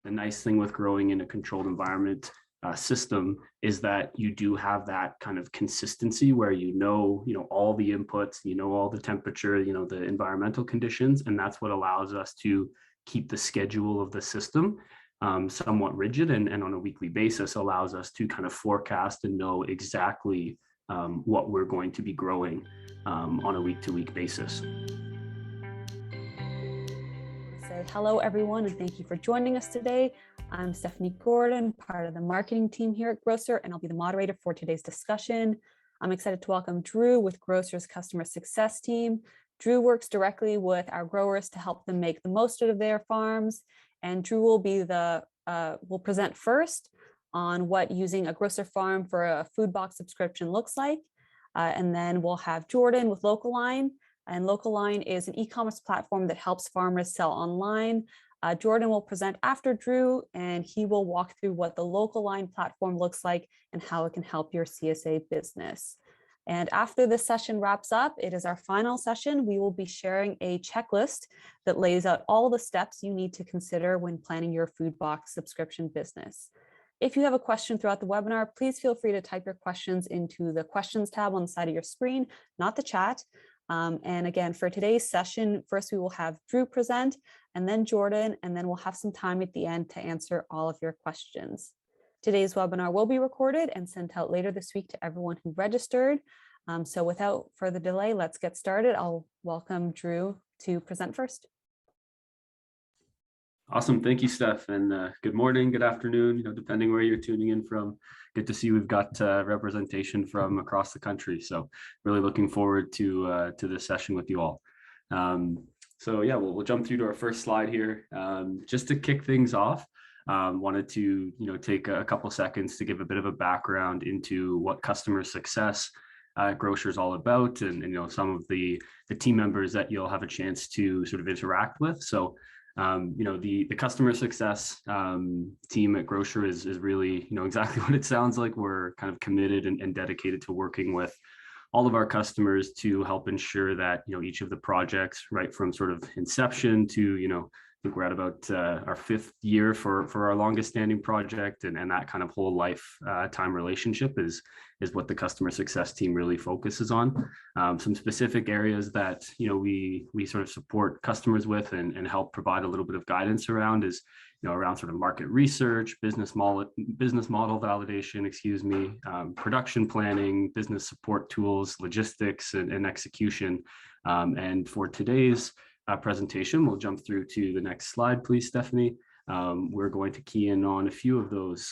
the nice thing with growing in a controlled environment system is that you do have that kind of consistency where you know all the inputs, all the temperature, the environmental conditions, and that's what allows us to keep the schedule of the system somewhat rigid, and on a weekly basis allows us to kind of forecast and know exactly what we're going to be growing on a week-to-week basis. Say hello, everyone, and thank you for joining us today. I'm Stephanie Gordon, part of the marketing team here at Growcer, and I'll be the moderator for today's discussion. I'm excited to welcome Drew with Growcer's customer success team. Drew works directly with our growers to help them make the most out of their farms, and Drew will present first on what using a grocer farm for a food box subscription looks like, and then we'll have Jordan with Localine. And Localine is an e-commerce platform that helps farmers sell online. Jordan will present after Drew, and he will walk through what the Localine platform looks like and how it can help your CSA business. And after this session wraps up, it is our final session. We will be sharing a checklist that lays out all the steps you need to consider when planning your food box subscription business. If you have a question throughout the webinar, please feel free to type your questions into the questions tab on the side of your screen, not the chat. And again, for today's session, first we will have Drew present, and then Jordan, and then we'll have some time at the end to answer all of your questions. Today's webinar will be recorded and sent out later this week to everyone who registered. So without further delay, let's get started. I'll welcome Drew to present first. Awesome. Thank you, Steph. And good morning, good afternoon, depending where you're tuning in from. Good to see we've got representation from across the country. So really looking forward to this session with you all. So yeah, we'll jump through to our first slide here. Just to kick things off, wanted to take a couple seconds to give a bit of a background into what customer success Growcer is all about, and some of the team members that you'll have a chance to sort of interact with. So the customer success team at Growcer is really exactly what it sounds like. We're kind of committed and dedicated to working with all of our customers to help ensure that each of the projects, right from sort of inception to I think we're at about our 5th year for our longest standing project, and that kind of whole lifetime relationship is what the customer success team really focuses on. Some specific areas that we sort of support customers with and help provide a little bit of guidance around is around sort of market research, business model validation, production planning, business support tools, logistics, and execution. And for today's presentation, we'll jump through to the next slide, please, Stephanie. We're going to key in on a few of those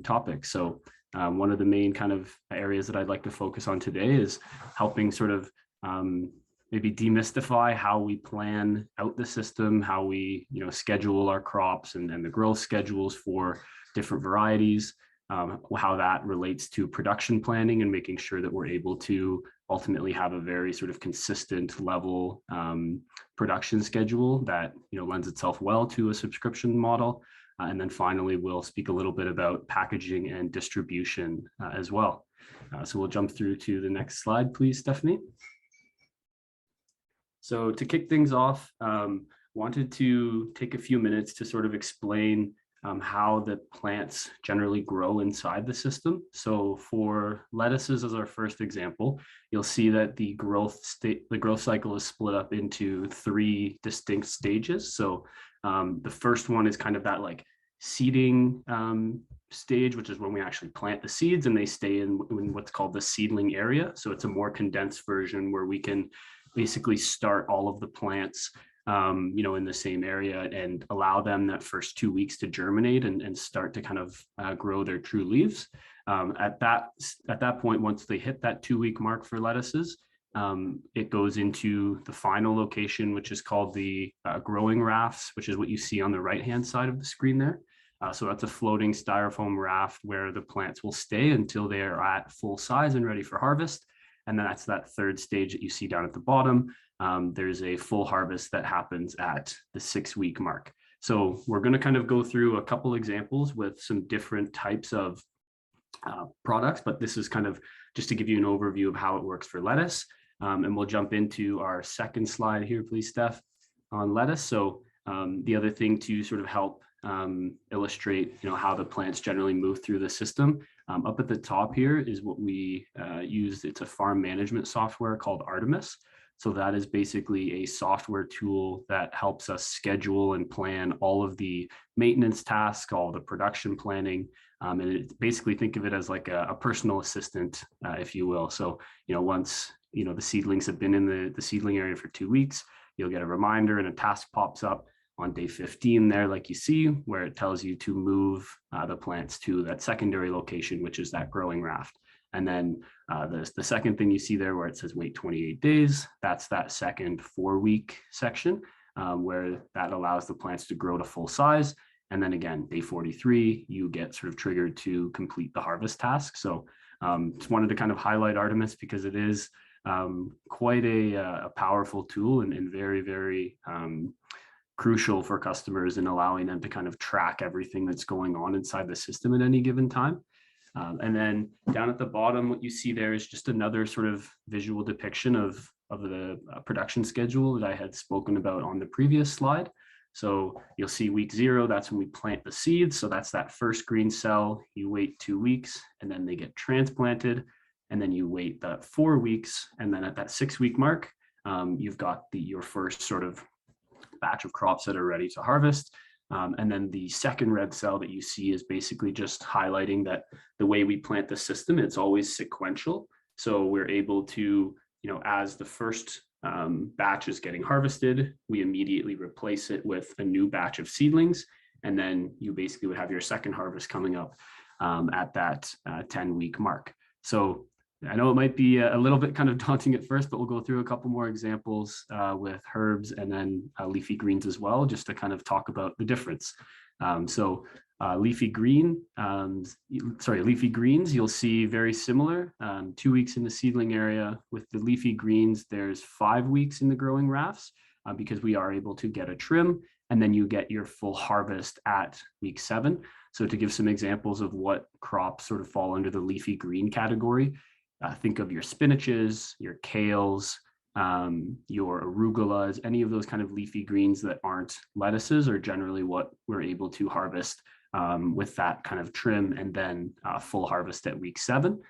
topics. So one of the main kind of areas that I'd like to focus on today is helping sort of maybe demystify how we plan out the system, how we schedule our crops and the growth schedules for different varieties, how that relates to production planning and making sure that we're able to ultimately have a very sort of consistent level production schedule that lends itself well to a subscription model. And then finally, we'll speak a little bit about packaging and distribution as well. So we'll jump through to the next slide, please, Stephanie. So to kick things off, wanted to take a few minutes to sort of explain how the plants generally grow inside the system. So for lettuces as our first example, you'll see that the growth cycle is split up into 3 distinct stages. So the first one is kind of that like seeding stage, which is when we actually plant the seeds and they stay in what's called the seedling area. So it's a more condensed version where we can basically start all of the plants in the same area and allow them that first 2 weeks to germinate and start to kind of grow their true leaves. At that point, once they hit that 2-week mark for lettuces, it goes into the final location, which is called the growing rafts, which is what you see on the right-hand side of the screen there. So that's a floating styrofoam raft where the plants will stay until they are at full size and ready for harvest. And then that's that 3rd stage that you see down at the bottom. There's a full harvest that happens at the 6-week mark. So we're going to kind of go through a couple examples with some different types of products, but this is kind of just to give you an overview of how it works for lettuce. And we'll jump into our second slide here, please, Steph, on lettuce. So the other thing to sort of help illustrate, how the plants generally move through the system. Up at the top here is what we use. It's a farm management software called Artemis. So that is basically a software tool that helps us schedule and plan all of the maintenance tasks, all the production planning. And it basically think of it as like a personal assistant, if you will. So, once, the seedlings have been in the seedling area for 2 weeks, you'll get a reminder and a task pops up on day 15 there, like you see, where it tells you to move the plants to that secondary location, which is that growing raft. And then the second thing you see there where it says wait 28 days, that's that second 4-week section where that allows the plants to grow to full size. And then again, day 43, you get sort of triggered to complete the harvest task. So just wanted to kind of highlight Artemis because it is quite a powerful tool and very, very crucial for customers in allowing them to kind of track everything that's going on inside the system at any given time. And then down at the bottom, what you see there is just another sort of visual depiction of the production schedule that I had spoken about on the previous slide. So you'll see week 0, that's when we plant the seeds. So that's that first green cell. You wait 2 weeks and then they get transplanted. And then you wait that 4 weeks. And then at that 6-week mark, you've got your first sort of batch of crops that are ready to harvest. And then the second red cell that you see is basically just highlighting that the way we plant the system, it's always sequential. So we're able to, as the first batch is getting harvested, we immediately replace it with a new batch of seedlings. And then you basically would have your second harvest coming up at that 10-week mark. So I know it might be a little bit kind of daunting at first, but we'll go through a couple more examples with herbs and then leafy greens as well, just to kind of talk about the difference. Leafy greens, you'll see very similar. 2 weeks in the seedling area. With the leafy greens, there's 5 weeks in the growing rafts because we are able to get a trim, and then you get your full harvest at week 7. So to give some examples of what crops sort of fall under the leafy green category, think of your spinaches, your kales, your arugulas, any of those kind of leafy greens that aren't lettuces are generally what we're able to harvest with that kind of trim and then full harvest at week 7.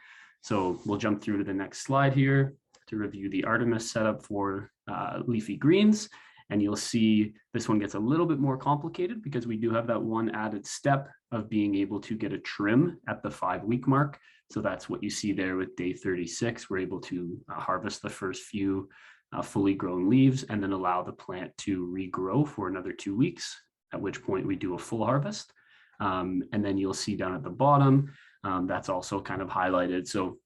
So we'll jump through to the next slide here to review the Artemis setup for leafy greens. And you'll see this one gets a little bit more complicated because we do have that one added step of being able to get a trim at the 5-week mark. So that's what you see there with day 36. We're able to harvest the first few fully grown leaves and then allow the plant to regrow for another 2 weeks, at which point we do a full harvest. And then you'll see down at the bottom, that's also kind of highlighted. So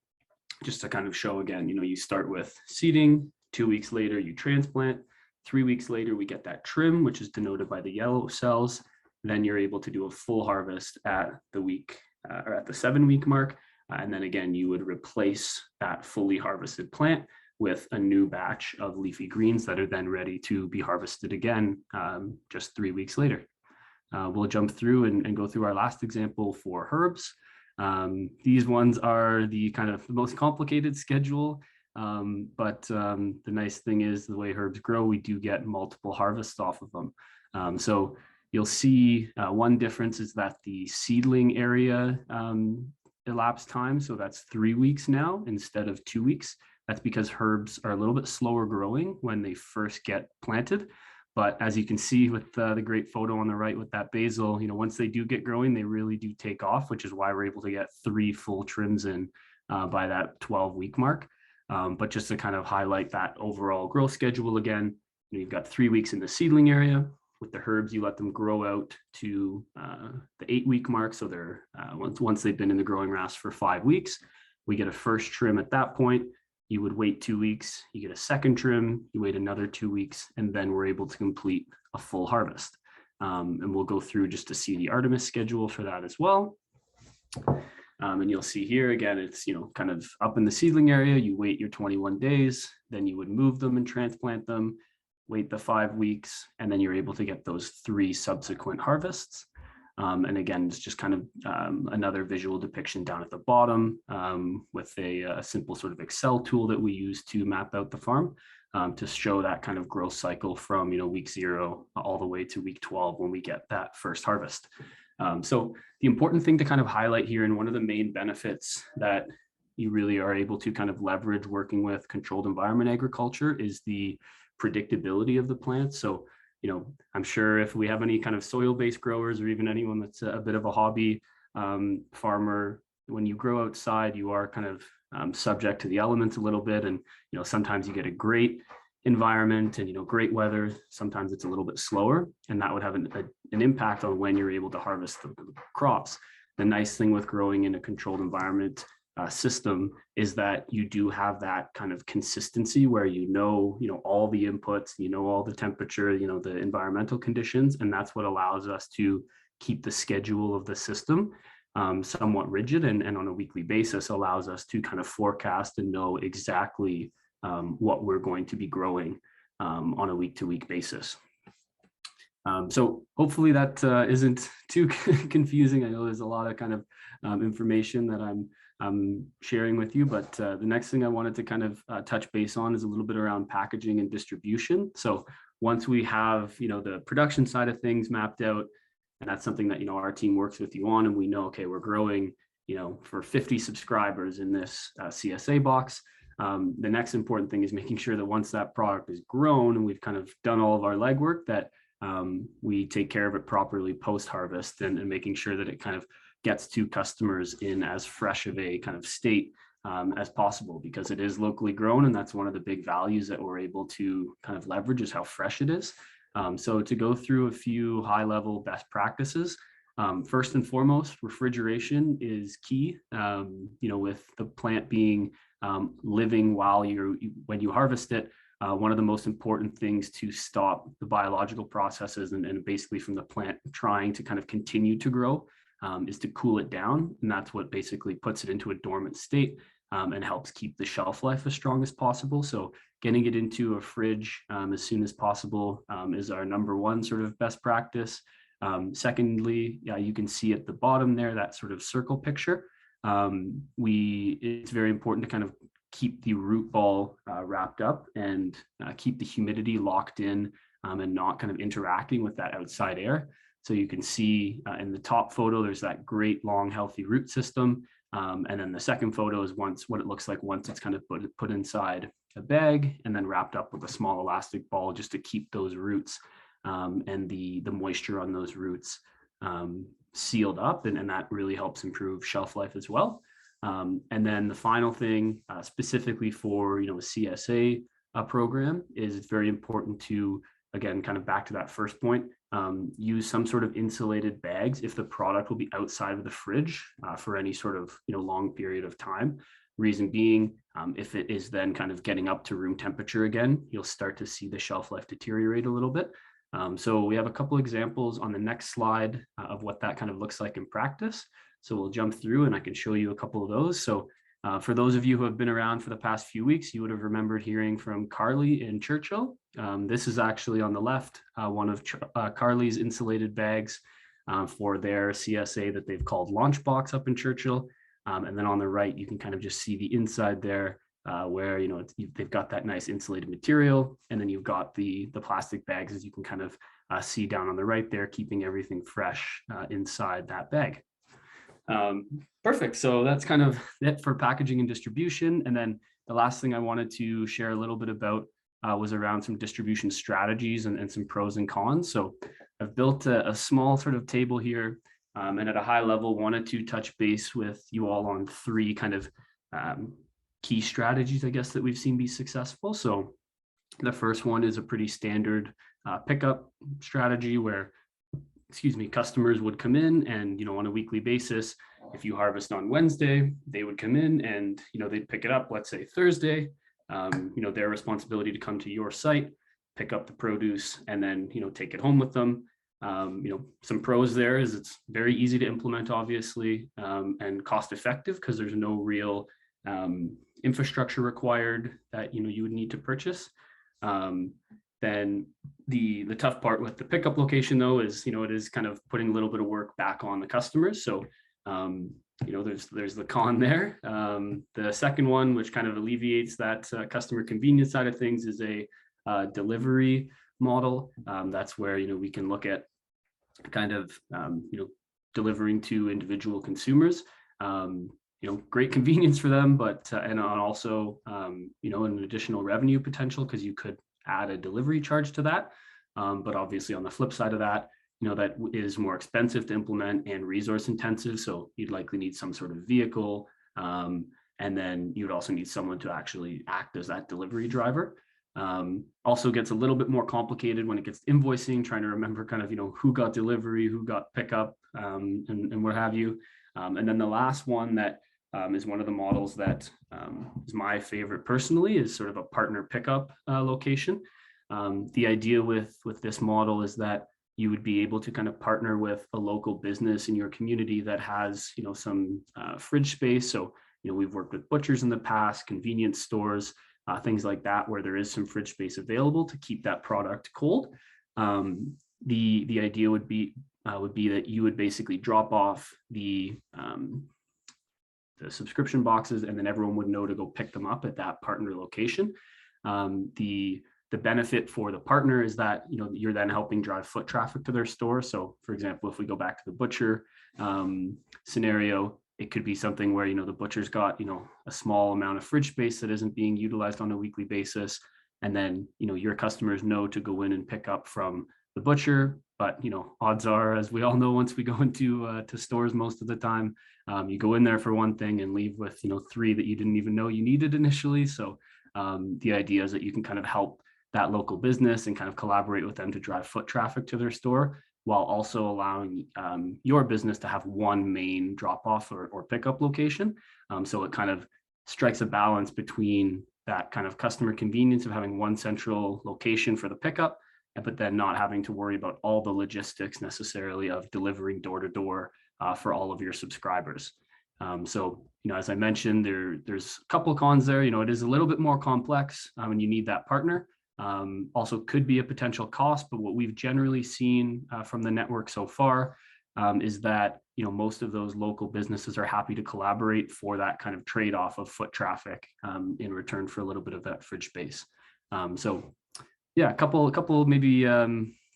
just to kind of show again, you start with seeding, 2 weeks later you transplant, 3 weeks later we get that trim, which is denoted by the yellow cells. Then you're able to do a full harvest at the week or at the 7-week mark. And then again, you would replace that fully harvested plant with a new batch of leafy greens that are then ready to be harvested again just 3 weeks later. We'll jump through and go through our last example for herbs. These ones are the kind of the most complicated schedule, but the nice thing is the way herbs grow, we do get multiple harvests off of them. So you'll see one difference is that the seedling area elapsed time. So that's 3 weeks now instead of 2 weeks. That's because herbs are a little bit slower growing when they first get planted. But as you can see with the great photo on the right with that basil, once they do get growing, they really do take off, which is why we're able to get 3 full trims in by that 12-week mark. But just to kind of highlight that overall growth schedule again, you've got 3 weeks in the seedling area. With the herbs, you let them grow out to the 8-week mark. So they're once they've been in the growing rafts for 5 weeks, we get a first trim at that point. You would wait 2 weeks, you get a second trim, you wait another 2 weeks, and then we're able to complete a full harvest. And we'll go through just to see the Artemis schedule for that as well. And you'll see here again, it's kind of up in the seedling area, you wait your 21 days, then you would move them and transplant them, wait the 5 weeks, and then you're able to get those 3 subsequent harvests. And again, it's just kind of another visual depiction down at the bottom with a simple sort of Excel tool that we use to map out the farm. to show that kind of growth cycle from week 0 all the way to week 12 when we get that first harvest. So the important thing to kind of highlight here, and one of the main benefits that you really are able to kind of leverage working with controlled environment agriculture, is the predictability of the plants. So I'm sure if we have any kind of soil-based growers, or even anyone that's a bit of a hobby farmer, when you grow outside, you are kind of subject to the elements a little bit. And sometimes you get a great environment and great weather. Sometimes it's a little bit slower, and that would have an impact on when you're able to harvest the crops. The nice thing with growing in a controlled environment system is that you do have that kind of consistency where all the inputs, all the temperature, the environmental conditions, and that's what allows us to keep the schedule of the system somewhat rigid, and on a weekly basis allows us to kind of forecast and know exactly what we're going to be growing on a week-to-week basis. So hopefully that isn't too confusing. I know there's a lot of kind of information that I'm sharing with you, but the next thing I wanted to kind of touch base on is a little bit around packaging and distribution. So once we have the production side of things mapped out, and that's something that our team works with you on, and we know, okay, we're growing for 50 subscribers in this CSA box. The next important thing is making sure that once that product is grown and we've kind of done all of our legwork, that we take care of it properly post-harvest, and making sure that it kind of gets to customers in as fresh of a kind of state as possible, because it is locally grown, and that's one of the big values that we're able to kind of leverage, is how fresh it is. So to go through a few high-level best practices, first and foremost, refrigeration is key. With the plant being living when you harvest it, one of the most important things to stop the biological processes and basically from the plant trying to kind of continue to grow is to cool it down. And that's what basically puts it into a dormant state and helps keep the shelf life as strong as possible. So getting it into a fridge as soon as possible is our number one sort of best practice. Secondly, you can see at the bottom there, that sort of circle picture. It's very important to kind of keep the root ball wrapped up and keep the humidity locked in and not kind of interacting with that outside air. So you can see in the top photo, there's that great long healthy root system. And then the second photo is what it looks like once it's kind of put inside a bag and then wrapped up with a small elastic ball, just to keep those roots and the moisture on those roots sealed up. And that really helps improve shelf life as well. And then the final thing, specifically for a CSA program, is it's very important to, again, kind of back to that first point, use some sort of insulated bags if the product will be outside of the fridge for any sort of long period of time. Reason being, if it is then kind of getting up to room temperature again, you'll start to see the shelf life deteriorate a little bit. So we have a couple examples on the next slide of what that kind of looks like in practice. So we'll jump through and I can show you a couple of those. So for those of you who have been around for the past few weeks, you would have remembered hearing from Carly in Churchill. This is actually on the left, one of Carly's insulated bags for their CSA that they've called Launch Box up in Churchill. And then on the right, you can kind of just see the inside there where they've got that nice insulated material, and then you've got the plastic bags, as you can kind of see down on the right there, keeping everything fresh inside that bag. Perfect. So that's kind of it for packaging and distribution. And then the last thing I wanted to share a little bit about was around some distribution strategies and some pros and cons. So I've built a small sort of table here, and at a high level wanted to touch base with you all on three kind of key strategies, I guess, that we've seen be successful. So the first one is a pretty standard pickup strategy where customers would come in and, on a weekly basis, if you harvest on Wednesday, they would come in and, they'd pick it up, let's say Thursday, their responsibility to come to your site, pick up the produce, and then, take it home with them. Some pros there is it's very easy to implement, obviously, and cost effective because there's no real infrastructure required that, you would need to purchase. Then the tough part with the pickup location, though, is it is kind of putting a little bit of work back on the customers. So there's the con there. The second one, which kind of alleviates that customer convenience side of things, is a delivery model. That's where we can look at kind of delivering to individual consumers. Great convenience for them, but and also an additional revenue potential, because you could add a delivery charge to that. But obviously on the flip side of that, that is more expensive to implement and resource intensive. So you'd likely need some sort of vehicle. And then you'd also need someone to actually act as that delivery driver. Also gets a little bit more complicated when it gets to invoicing, trying to remember kind of, who got delivery, who got pickup, and what have you. And then the last one that is one of the models that is my favorite personally, is sort of a partner pickup location. The idea with this model is that you would be able to kind of partner with a local business in your community that has, some fridge space. So, we've worked with butchers in the past, convenience stores, things like that, where there is some fridge space available to keep that product cold. The idea would be that you would basically drop off the subscription boxes, and then everyone would know to go pick them up at that partner location. The benefit for the partner is that you're then helping drive foot traffic to their store. So, for example, if we go back to the butcher scenario, it could be something where the butcher's got a small amount of fridge space that isn't being utilized on a weekly basis, and then your customers know to go in and pick up from the butcher. But odds are, as we all know, once we go into to stores most of the time, you go in there for one thing and leave with 3 that you didn't even know you needed initially. So the idea is that you can kind of help that local business and kind of collaborate with them to drive foot traffic to their store, while also allowing your business to have one main drop-off or pickup location. So it kind of strikes a balance between that kind of customer convenience of having one central location for the pickup, but then not having to worry about all the logistics necessarily of delivering door to door for all of your subscribers. So, as I mentioned, there's a couple of cons there. It is a little bit more complex when you need that partner. Also could be a potential cost, but what we've generally seen from the network so far is that most of those local businesses are happy to collaborate for that kind of trade-off of foot traffic in return for a little bit of that fridge space. So yeah, a couple maybe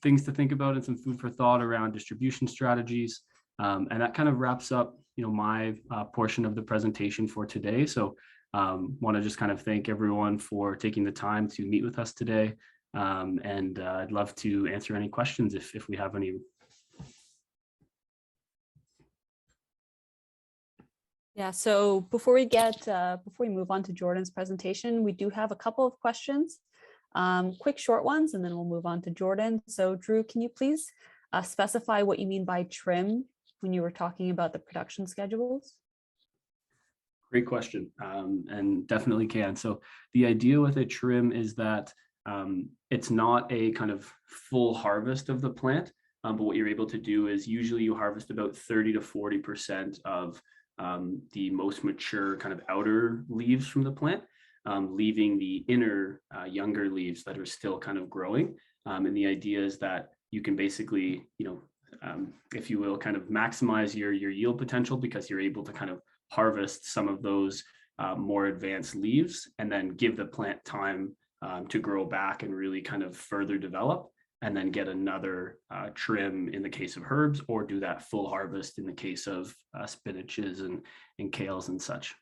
things to think about and some food for thought around distribution strategies. And that kind of wraps up my portion of the presentation for today. So want to just kind of thank everyone for taking the time to meet with us today. And I'd love to answer any questions if we have any. Yeah, so before we move on to Jordan's presentation, we do have a couple of questions, quick short ones, and then we'll move on to Jordan. So Drew, can you please specify what you mean by trim when you were talking about the production schedules? Great question, and definitely can. So the idea with a trim is that it's not a kind of full harvest of the plant, but what you're able to do is usually you harvest about 30 to 40% of the most mature kind of outer leaves from the plant, leaving the inner younger leaves that are still kind of growing. And the idea is that you can basically, if you will, kind of maximize your yield potential, because you're able to kind of harvest some of those more advanced leaves and then give the plant time to grow back and really kind of further develop, and then get another trim in the case of herbs, or do that full harvest in the case of spinaches and kales and such.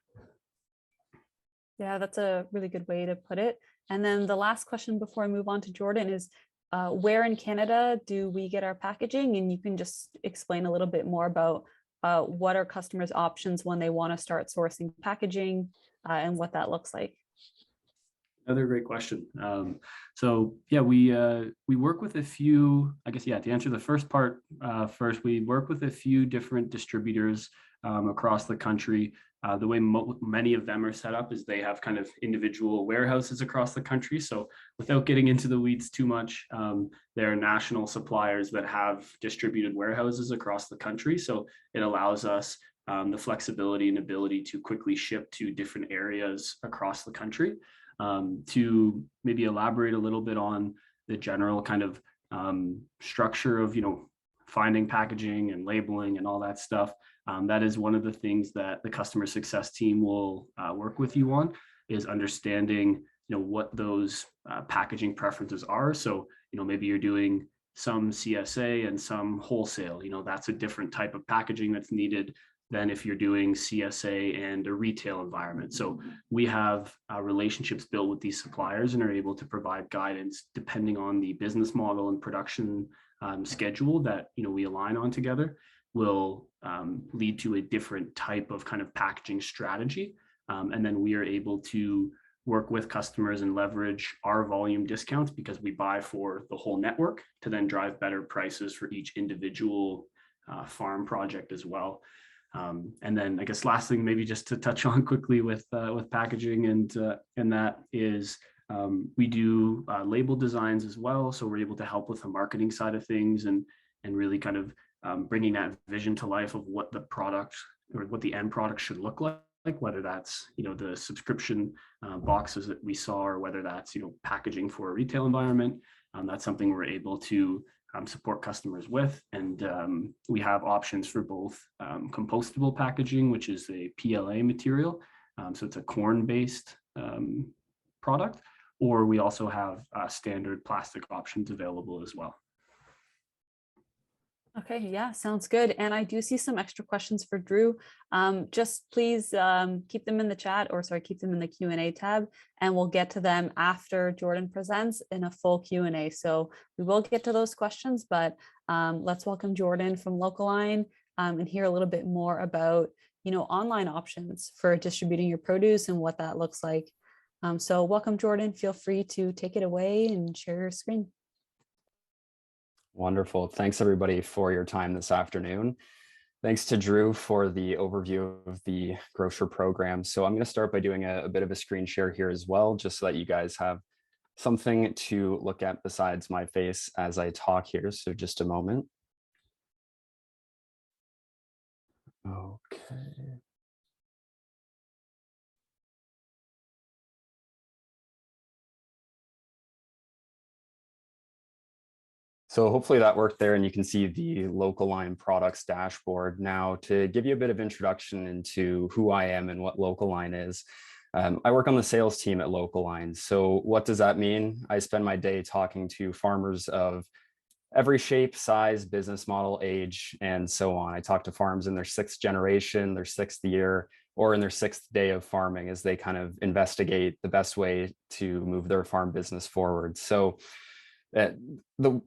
Yeah, that's a really good way to put it. And then the last question before I move on to Jordan is, where in Canada do we get our packaging? And you can just explain a little bit more about what are customers' options when they want to start sourcing packaging and what that looks like. Another great question. So yeah, we work with a few, I guess, yeah, to answer the first part first, we work with a few different distributors across the country. The way many of them are set up is they have kind of individual warehouses across the country. So without getting into the weeds too much, there are national suppliers that have distributed warehouses across the country. So it allows us the flexibility and ability to quickly ship to different areas across the country. To maybe elaborate a little bit on the general kind of structure of, finding packaging and labeling and all that stuff. That is one of the things that the customer success team will work with you on, is understanding, what those packaging preferences are. So, maybe you're doing some CSA and some wholesale, that's a different type of packaging that's needed than if you're doing CSA and a retail environment. So we have relationships built with these suppliers and are able to provide guidance depending on the business model and production schedule that we align on together, will lead to a different type of kind of packaging strategy. And then we are able to work with customers and leverage our volume discounts because we buy for the whole network to then drive better prices for each individual farm project as well. And then I guess last thing, maybe just to touch on quickly with packaging and that is we do label designs as well. So we're able to help with the marketing side of things and really kind of bringing that vision to life of what the product or what the end product should look like, whether that's, the subscription boxes that we saw, or whether that's, packaging for a retail environment. That's something we're able to support customers with. And we have options for both compostable packaging, which is a PLA material. So it's a corn-based product, or we also have standard plastic options available as well. Okay, yeah, sounds good. And I do see some extra questions for Drew. Just please keep them in the chat, or sorry, keep them in the Q&A tab, and we'll get to them after Jordan presents in a full Q&A. So we will get to those questions, but let's welcome Jordan from Localine and hear a little bit more about, online options for distributing your produce and what that looks like. So welcome, Jordan. Feel free to take it away and share your screen. Wonderful. Thanks everybody for your time this afternoon. Thanks to Drew for the overview of the Growcer program. So I'm going to start by doing a bit of a screen share here as well, just so that you guys have something to look at besides my face as I talk here. So just a moment. Okay. So hopefully that worked there, and you can see the Localine products dashboard. Now, to give you a bit of introduction into who I am and what Localine is, I work on the sales team at Localine. So what does that mean? I spend my day talking to farmers of every shape, size, business model, age, and so on. I talk to farms in their 6th generation, their 6th year, or in their 6th day of farming as they kind of investigate the best way to move their farm business forward. So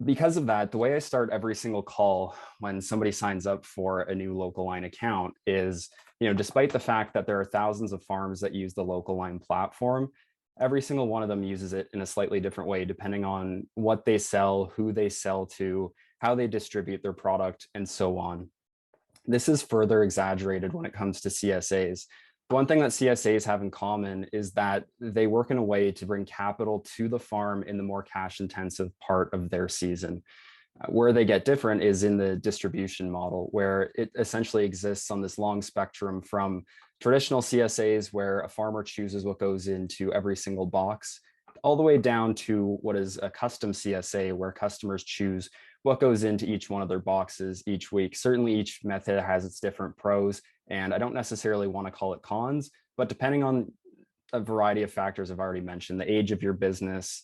because of that, the way I start every single call when somebody signs up for a new Localine account is, despite the fact that there are thousands of farms that use the Localine platform, every single one of them uses it in a slightly different way, depending on what they sell, who they sell to, how they distribute their product, and so on. This is further exaggerated when it comes to CSAs. One thing that CSAs have in common is that they work in a way to bring capital to the farm in the more cash-intensive part of their season. Where they get different is in the distribution model, where it essentially exists on this long spectrum from traditional CSAs, where a farmer chooses what goes into every single box, all the way down to what is a custom CSA, where customers choose what goes into each one of their boxes each week. Certainly each method has its different pros, and I don't necessarily want to call it cons, but depending on a variety of factors I've already mentioned, the age of your business,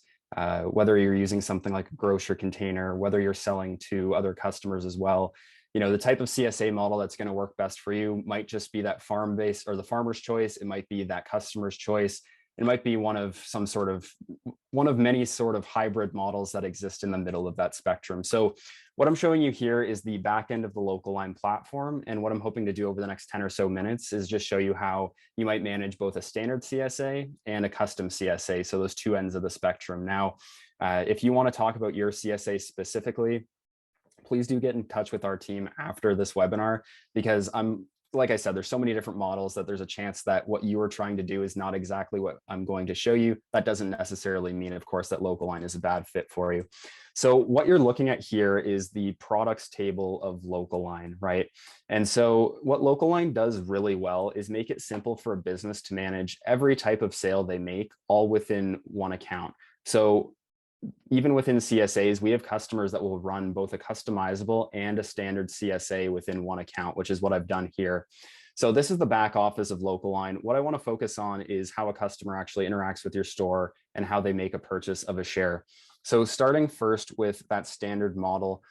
whether you're using something like a grocer container, whether you're selling to other customers as well, the type of CSA model that's going to work best for you might just be that farm-based or the farmer's choice. It might be that customer's choice. It might be one of many sort of hybrid models that exist in the middle of that spectrum. So what I'm showing you here is the back end of the Localine platform. And what I'm hoping to do over the next 10 or so minutes is just show you how you might manage both a standard CSA and a custom CSA. So those two ends of the spectrum. Now, if you want to talk about your CSA specifically, please do get in touch with our team after this webinar, because like I said, there's so many different models that there's a chance that what you are trying to do is not exactly what I'm going to show you. That doesn't necessarily mean, of course, that Localine is a bad fit for you. So what you're looking at here is the products table of Localine, right? And so what Localine does really well is make it simple for a business to manage every type of sale they make all within one account. So even within CSAs, we have customers that will run both a customizable and a standard CSA within one account, which is what I've done here. So this is the back office of Local-Line. What I want to focus on is how a customer actually interacts with your store and how they make a purchase of a share. So starting first with that standard model,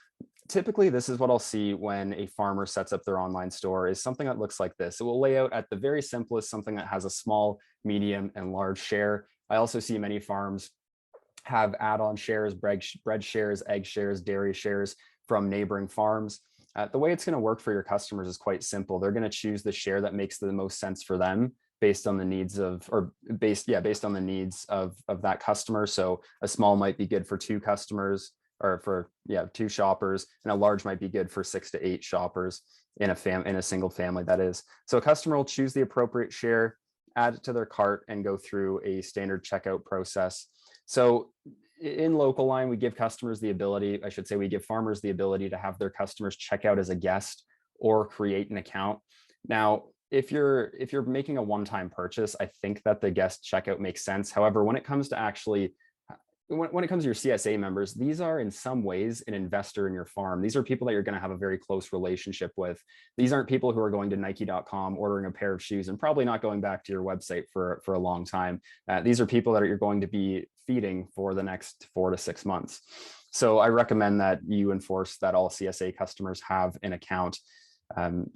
typically this is what I'll see when a farmer sets up their online store is something that looks like this. It will lay out at the very simplest, something that has a small, medium, and large share. I also see many farms have add-on shares, bread shares, egg shares, dairy shares from neighboring farms. The way it's going to work for your customers is quite simple. They're going to choose the share that makes the most sense for them based on the needs of, based on the needs of that customer. So a small might be good for 2 customers, or for 2 shoppers, and a large might be good for 6 to 8 shoppers in a single family, that is. So a customer will choose the appropriate share, add it to their cart, and go through a standard checkout process. So in Local-Line, we give customers the ability, I should say, we give farmers the ability to have their customers check out as a guest or create an account. Now, if you're making a one-time purchase, I think that the guest checkout makes sense. However, when it comes to when it comes to your CSA members, these are in some ways an investor in your farm. These are people that you're going to have a very close relationship with. These aren't people who are going to Nike.com, ordering a pair of shoes, and probably not going back to your website for a long time. These are people that you're going to be feeding for the next 4 to 6 months. So I recommend that you enforce that all CSA customers have an account.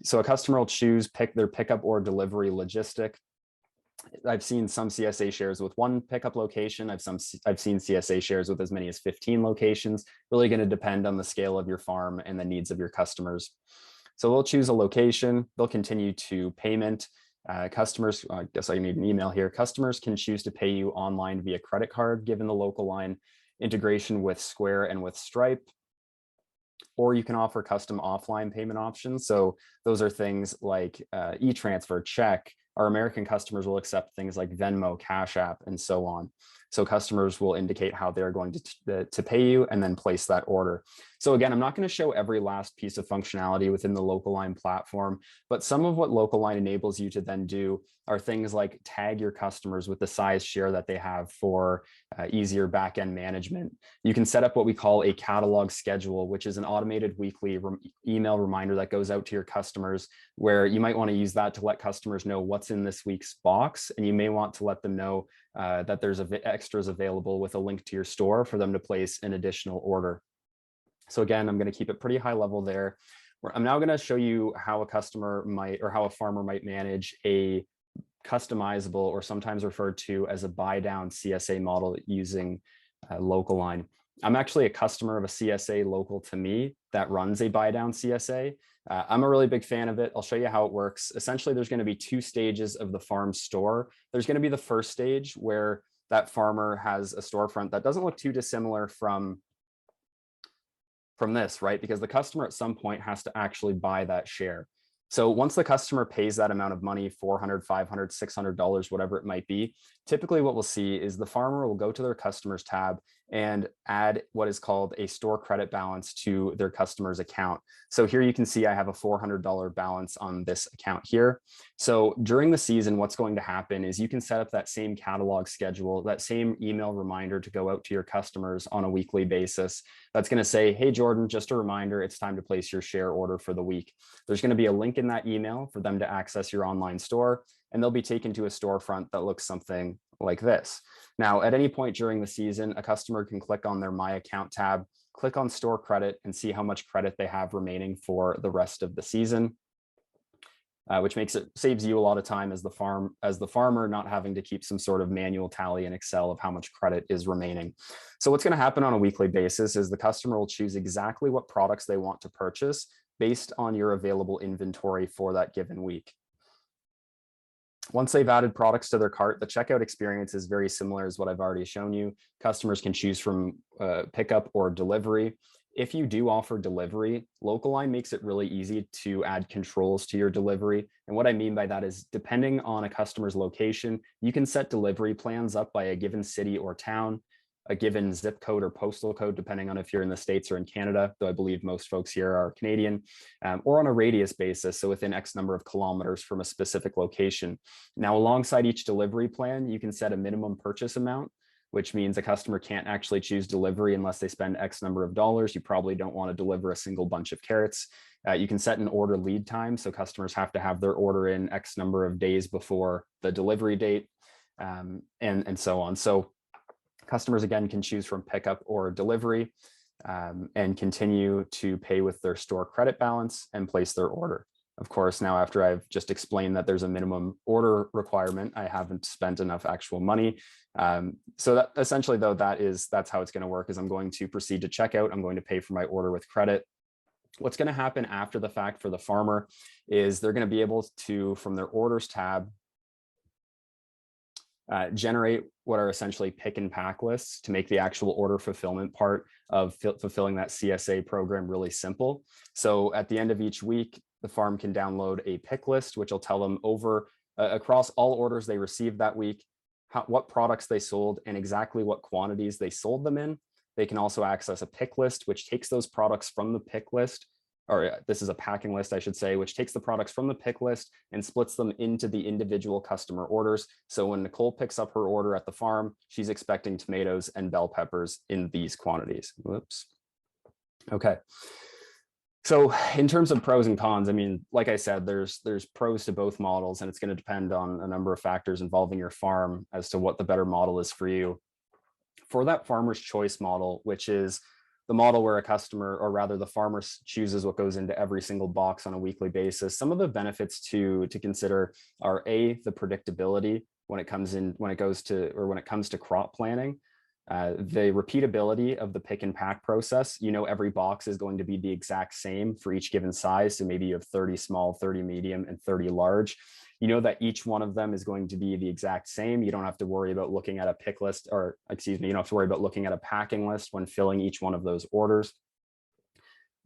So a customer will choose their pickup or delivery logistic. I've seen some CSA shares with 1 pickup location. I've seen CSA shares with as many as 15 locations. Really going to depend on the scale of your farm and the needs of your customers. So they'll choose a location. They'll continue to payment. Customers, I guess I need an email here. Customers can choose to pay you online via credit card, given the Local-Line integration with Square and with Stripe. Or you can offer custom offline payment options. So those are things like e-transfer, check. Our American customers will accept things like Venmo, Cash App, and so on. So customers will indicate how they're going to pay you and then place that order. So again, I'm not going to show every last piece of functionality within the Local-Line platform, but some of what Local-Line enables you to then do are things like tag your customers with the size share that they have for easier back-end management. You can set up what we call a catalog schedule, which is an automated weekly email reminder that goes out to your customers, where you might want to use that to let customers know what's in this week's box. And you may want to let them know that there's extras available with a link to your store for them to place an additional order. So again, I'm going to keep it pretty high level there. I'm now going to show you how a customer might, or how a farmer might manage a customizable, or sometimes referred to as a buy down CSA model using Local-Line. I'm actually a customer of a CSA local to me that runs a buy down CSA. I'm a really big fan of it. I'll show you how it works. Essentially, there's going to be 2 stages of the farm store. There's going to be the first stage where that farmer has a storefront that doesn't look too dissimilar from this, right? Because the customer at some point has to actually buy that share. So once the customer pays that amount of money, $400, $500, $600, whatever it might be, typically what we'll see is the farmer will go to their customers tab and add what is called a store credit balance to their customer's account. So here you can see I have a $400 balance on this account here. So during the season, what's going to happen is you can set up that same catalog schedule, that same email reminder to go out to your customers on a weekly basis. That's going to say, hey, Jordan, just a reminder, it's time to place your share order for the week. There's going to be a link in that email for them to access your online store, and they'll be taken to a storefront that looks something like this. Now, at any point during the season, a customer can click on their My Account tab, click on Store Credit, and see how much credit they have remaining for the rest of the season, which saves you a lot of time as the farmer, not having to keep some sort of manual tally in Excel of how much credit is remaining. So what's going to happen on a weekly basis is the customer will choose exactly what products they want to purchase based on your available inventory for that given week. Once they've added products to their cart, the checkout experience is very similar as what I've already shown you. Customers can choose from pickup or delivery. If you do offer delivery, Local-Line makes it really easy to add controls to your delivery. And what I mean by that is, depending on a customer's location, you can set delivery plans up by a given city or town, a given zip code or postal code, depending on if you're in the States or in Canada, though I believe most folks here are Canadian, or on a radius basis, so within X number of kilometers from a specific location. Now, alongside each delivery plan, you can set a minimum purchase amount, which means a customer can't actually choose delivery unless they spend X number of dollars. You probably don't want to deliver a single bunch of carrots. You can set an order lead time, so customers have to have their order in X number of days before the delivery date, and so on. So customers, again, can choose from pickup or delivery, and continue to pay with their store credit balance and place their order. Of course, now after I've just explained that there's a minimum order requirement, I haven't spent enough actual money. So that essentially, though, that's how it's going to work. Is I'm going to proceed to checkout. I'm going to pay for my order with credit. What's going to happen after the fact for the farmer is they're going to be able to, from their orders tab, generate what are essentially pick and pack lists to make the actual order fulfillment part of fulfilling that CSA program really simple. So at the end of each week, the farm can download a pick list, which will tell them over across all orders they received that week, what products they sold and exactly what quantities they sold them in. They can also access a pick list, which takes those products from the pick list, or this is a packing list, I should say, which takes the products from the pick list and splits them into the individual customer orders. So when Nicole picks up her order at the farm, she's expecting tomatoes and bell peppers in these quantities. Whoops. Okay. So in terms of pros and cons, I mean, like I said, there's pros to both models, and it's going to depend on a number of factors involving your farm as to what the better model is for you. For that farmer's choice model, which is the model where a customer, or rather the farmer, chooses what goes into every single box on a weekly basis, some of the benefits to consider are the predictability when it comes to crop planning. The repeatability of the pick and pack process. Every box is going to be the exact same for each given size. So maybe you have 30 small, 30 medium, and 30 large. That each one of them is going to be the exact same. You don't have to worry about looking at a pick list, or excuse me, you don't have to worry about looking at a packing list when filling each one of those orders.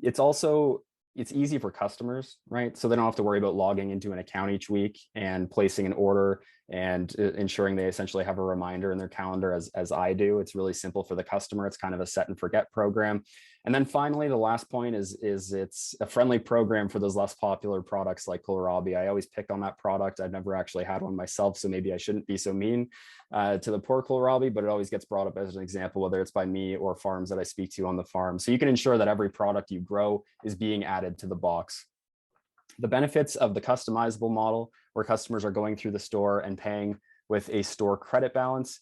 It's easy for customers, right? So they don't have to worry about logging into an account each week and placing an order and ensuring they essentially have a reminder in their calendar as I do. It's really simple for the customer. It's kind of a set and forget program. And then finally, the last point is it's a friendly program for those less popular products like kohlrabi. I always pick on that product. I've never actually had one myself, so maybe I shouldn't be so mean to the poor kohlrabi, but it always gets brought up as an example, whether it's by me or farms that I speak to on the farm. So you can ensure that every product you grow is being added to the box. The benefits of the customizable model, where customers are going through the store and paying with a store credit balance,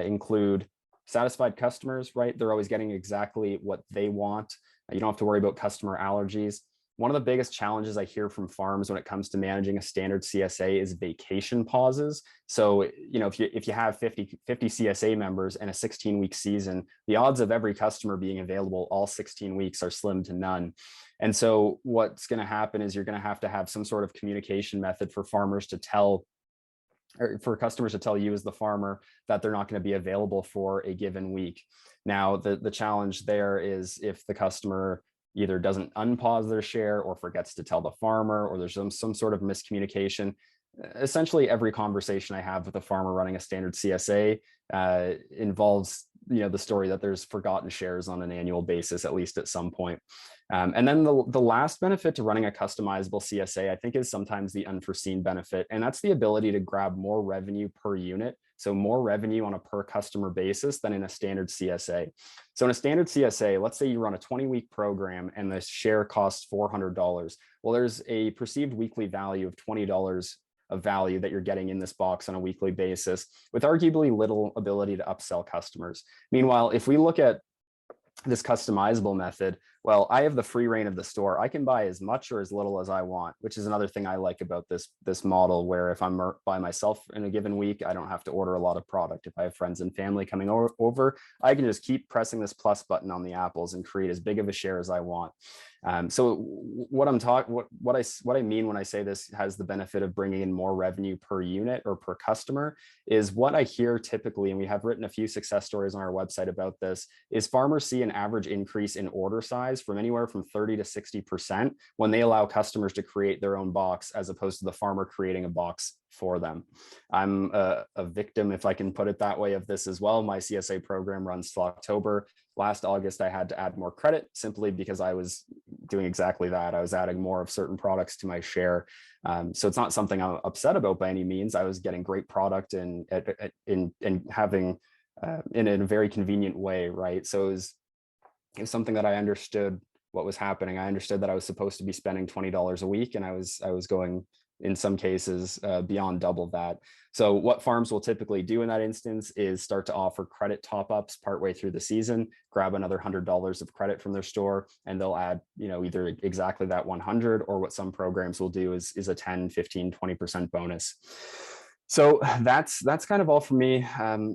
include satisfied customers, right? They're always getting exactly what they want. You don't have to worry about customer allergies. One of the biggest challenges I hear from farms when it comes to managing a standard CSA is vacation pauses. So, if you have 50 CSA members and a 16-week season, the odds of every customer being available all 16 weeks are slim to none. And so what's going to happen is you're going to have some sort of communication method for farmers to tell, or for customers to tell you as the farmer, that they're not going to be available for a given week. Now, the challenge there is if the customer either doesn't unpause their share or forgets to tell the farmer, or there's some sort of miscommunication. Essentially, every conversation I have with a farmer running a standard CSA involves the story that there's forgotten shares on an annual basis, at least at some point. And then the last benefit to running a customizable CSA, I think, is sometimes the unforeseen benefit, and that's the ability to grab more revenue per unit. So more revenue on a per customer basis than in a standard CSA. So in a standard CSA, let's say you run a 20-week program and the share costs $400. Well, there's a perceived weekly value of $20 of value that you're getting in this box on a weekly basis, with arguably little ability to upsell customers. Meanwhile, if we look at this customizable method, well, I have the free reign of the store. I can buy as much or as little as I want, which is another thing I like about this model, where if I'm by myself in a given week, I don't have to order a lot of product. If I have friends and family coming over, I can just keep pressing this plus button on the apples and create as big of a share as I want. So what I mean when I say this has the benefit of bringing in more revenue per unit or per customer is what I hear typically, and we have written a few success stories on our website about this, is farmers see an average increase in order size from anywhere from 30 to 60% when they allow customers to create their own box, as opposed to the farmer creating a box for them. I'm a victim, if I can put it that way, of this as well. My CSA program runs till October. Last August, I had to add more credit simply because I was doing exactly that. I was adding more of certain products to my share. So it's not something I'm upset about by any means. I was getting great product and having in a very convenient way, right? So it was something that I understood what was happening. I understood that I was supposed to be spending $20 a week, and I was going in some cases beyond double that. So what farms will typically do in that instance is start to offer credit top-ups partway through the season, grab another $100 of credit from their store, and they'll add, either exactly that 100, or what some programs will do is a 10, 15, 20% bonus. So that's kind of all for me.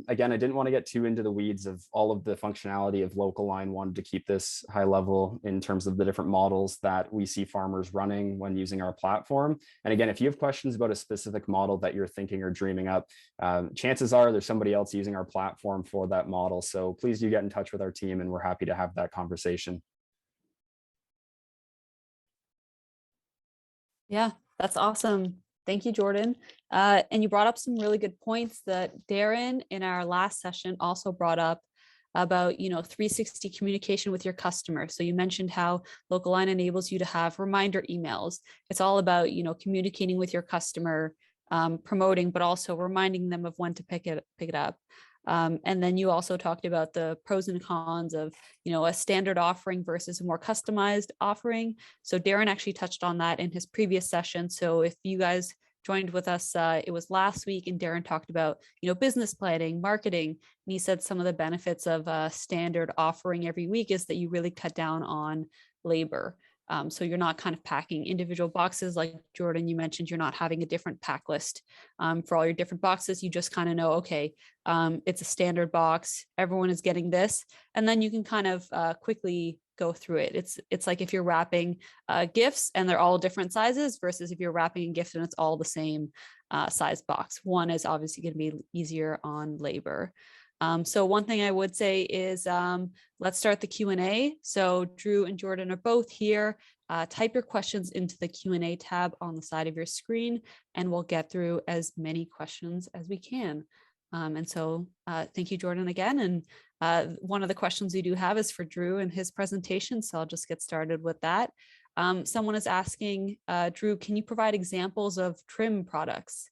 Again, I didn't want to get too into the weeds of all of the functionality of local line. Wanted to keep this high level in terms of the different models that we see farmers running when using our platform. And again, if you have questions about a specific model that you're thinking or dreaming up, chances are there's somebody else using our platform for that model. So please do get in touch with our team, and we're happy to have that conversation. Yeah, that's awesome. Thank you, Jordan. And you brought up some really good points that Darren in our last session also brought up about, 360 communication with your customer. So you mentioned how Local Line enables you to have reminder emails. It's all about, communicating with your customer, promoting, but also reminding them of when to pick it up. And then you also talked about the pros and cons of, a standard offering versus a more customized offering. So Darren actually touched on that in his previous session. So if you guys joined with us, it was last week, and Darren talked about, business planning, marketing, and he said some of the benefits of a standard offering every week is that you really cut down on labor. So you're not kind of packing individual boxes like Jordan, you mentioned. You're not having a different pack list for all your different boxes. You just kind of know, okay, it's a standard box. Everyone is getting this. And then you can kind of quickly go through it. It's like if you're wrapping gifts and they're all different sizes versus if you're wrapping a gift and it's all the same size box. One is obviously going to be easier on labor. So one thing I would say is let's start the Q&A. So Drew and Jordan are both here. Type your questions into the Q&A tab on the side of your screen, and we'll get through as many questions as we can. And so thank you, Jordan, again. And one of the questions we do have is for Drew and his presentation. So I'll just get started with that. Someone is asking, Drew, can you provide examples of trim products,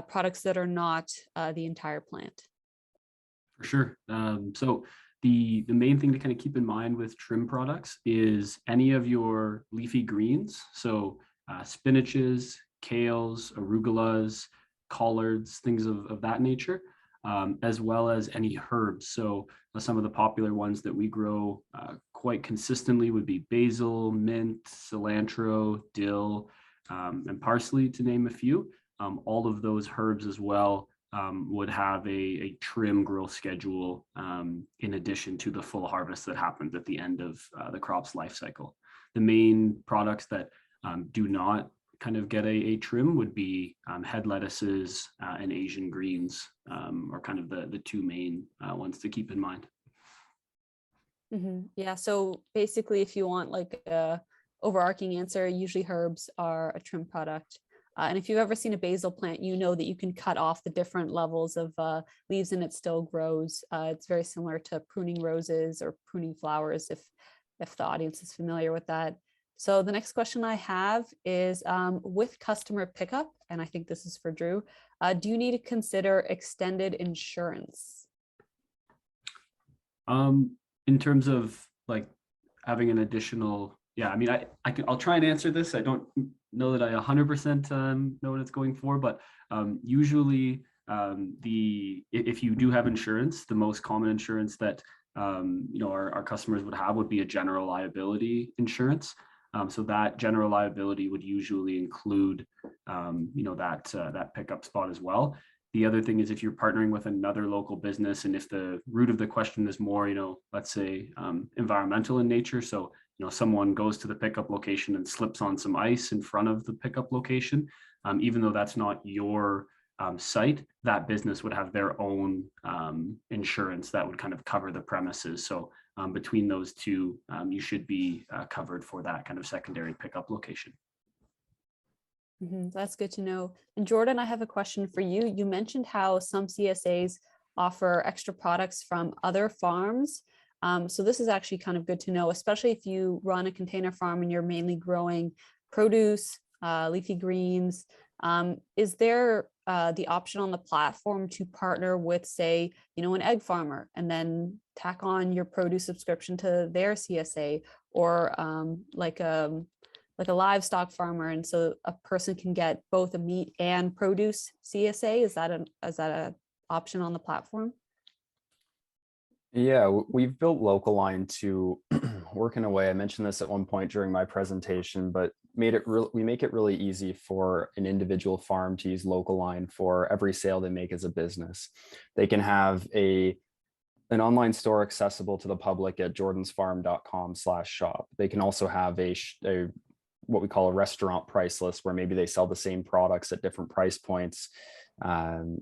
products that are not the entire plant? For sure. So the main thing to kind of keep in mind with trim products is any of your leafy greens. So spinaches, kales, arugulas, collards, things of that nature, as well as any herbs. So some of the popular ones that we grow quite consistently would be basil, mint, cilantro, dill, and parsley, to name a few. All of those herbs as well would have a trim grow schedule in addition to the full harvest that happens at the end of the crop's life cycle. The main products that do not kind of get a trim would be head lettuces and Asian greens, are kind of the two main ones to keep in mind. Mm-hmm. Yeah, so basically if you want like a overarching answer, usually herbs are a trim product. And if you've ever seen a basil plant, you know that you can cut off the different levels of leaves and it still grows. It's very similar to pruning roses or pruning flowers, if the audience is familiar with that. So the next question I have is with customer pickup, and I think this is for Drew, do you need to consider extended insurance? In terms of like having an additional, yeah, I mean, I'll try and answer this. I don't know that I 100% know what it's going for, but usually if you do have insurance, the most common insurance that our customers would have would be a general liability insurance. So that general liability would usually include that pickup spot as well. The other thing is if you're partnering with another local business, and if the root of the question is more, let's say environmental in nature. So someone goes to the pickup location and slips on some ice in front of the pickup location, even though that's not your site, that business would have their own insurance that would kind of cover the premises. So between those two, you should be covered for that kind of secondary pickup location. That's good to know. And Jordan, I have a question for you. You mentioned how some CSAs offer extra products from other farms. So this is actually kind of good to know, especially if you run a container farm and you're mainly growing produce, leafy greens. Is there the option on the platform to partner with, say, an egg farmer and then tack on your produce subscription to their CSA, or like a livestock farmer, and so a person can get both a meat and produce CSA? Is that a option on the platform? Yeah, we've built Local Line to work in a way. I mentioned this at one point during my presentation, but we make it really easy for an individual farm to use Local Line for every sale they make as a business. They can have an online store accessible to the public at jordansfarm.com/shop. They can also have a what we call a restaurant price list, where maybe they sell the same products at different price points.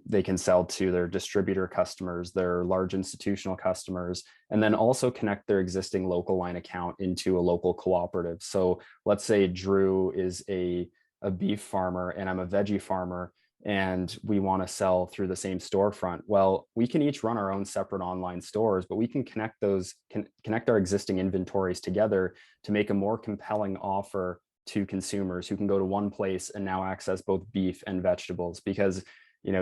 They can sell to their distributor customers, their large institutional customers, and then also connect their existing Local Line account into a local cooperative. So let's say Drew is a beef farmer and I'm a veggie farmer, and we want to sell through the same storefront. Well, we can each run our own separate online stores, but we can connect our existing inventories together to make a more compelling offer to consumers who can go to one place and now access both beef and vegetables. Because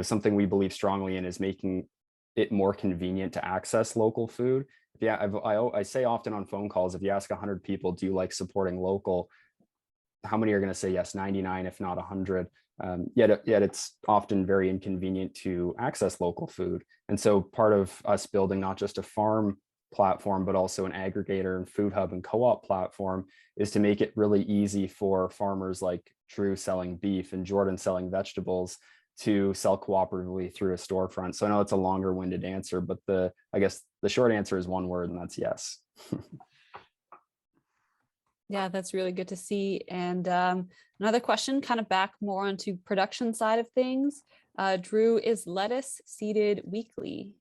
something we believe strongly in is making it more convenient to access local food. Yeah, I say often on phone calls, if you ask 100 people, do you like supporting local? How many are going to say yes? 99, if not 100. Yet it's often very inconvenient to access local food. And so part of us building not just a farm platform, but also an aggregator and food hub and co-op platform is to make it really easy for farmers like Drew selling beef and Jordan selling vegetables to sell cooperatively through a storefront. So I know it's a longer winded answer, but I guess the short answer is one word, and that's yes. Yeah, that's really good to see. And another question, kind of back more onto production side of things. Drew, is lettuce seeded weekly?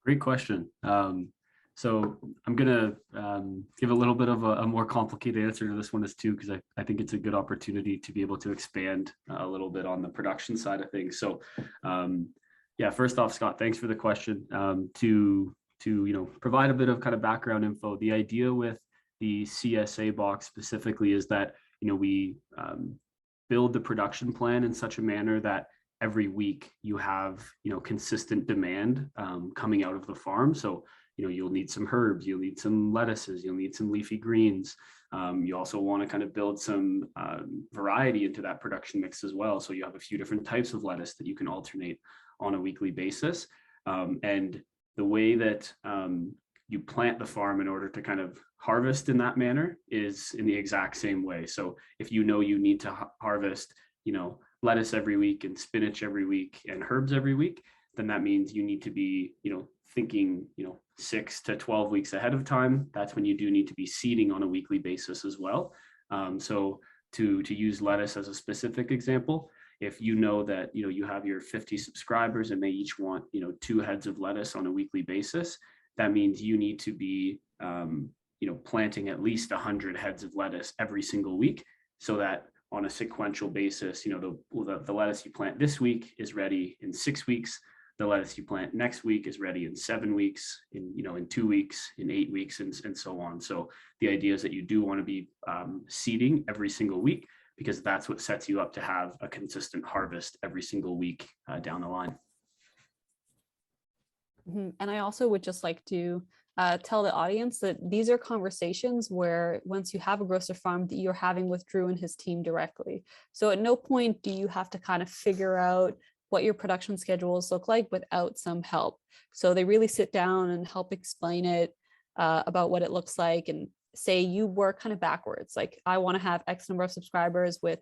Great question. So I'm gonna give a little bit of a more complicated answer to this one as too, because I think it's a good opportunity to be able to expand a little bit on the production side of things. So yeah, first off, Scott, thanks for the question. To provide a bit of kind of background info, the idea with the CSA box specifically is that we build the production plan in such a manner that every week you have consistent demand coming out of the farm. So you'll need some herbs, you'll need some lettuces, you'll need some leafy greens. You also want to kind of build some variety into that production mix as well. So you have a few different types of lettuce that you can alternate on a weekly basis. And the way that you plant the farm in order to kind of harvest in that manner is in the exact same way. So if you need to harvest, lettuce every week and spinach every week and herbs every week, then that means you need to be, thinking, 6 to 12 weeks ahead of time. That's when you do need to be seeding on a weekly basis as well. So to use lettuce as a specific example, if you know that, you have your 50 subscribers and they each want, 2 heads of lettuce on a weekly basis, that means you need to be, planting at least 100 heads of lettuce every single week, so that on a sequential basis, the lettuce you plant this week is ready in 6 weeks. The lettuce you plant next week is ready in 7 weeks, in 2 weeks, in 8 weeks, and so on. So the idea is that you do want to be seeding every single week, because that's what sets you up to have a consistent harvest every single week down the line. And I also would just like to tell the audience that these are conversations where once you have a grocer farm that you're having with Drew and his team directly. So at no point do you have to kind of figure out what your production schedules look like without some help. So they really sit down and help explain it about what it looks like, and say you work kind of backwards. Like, I want to have X number of subscribers with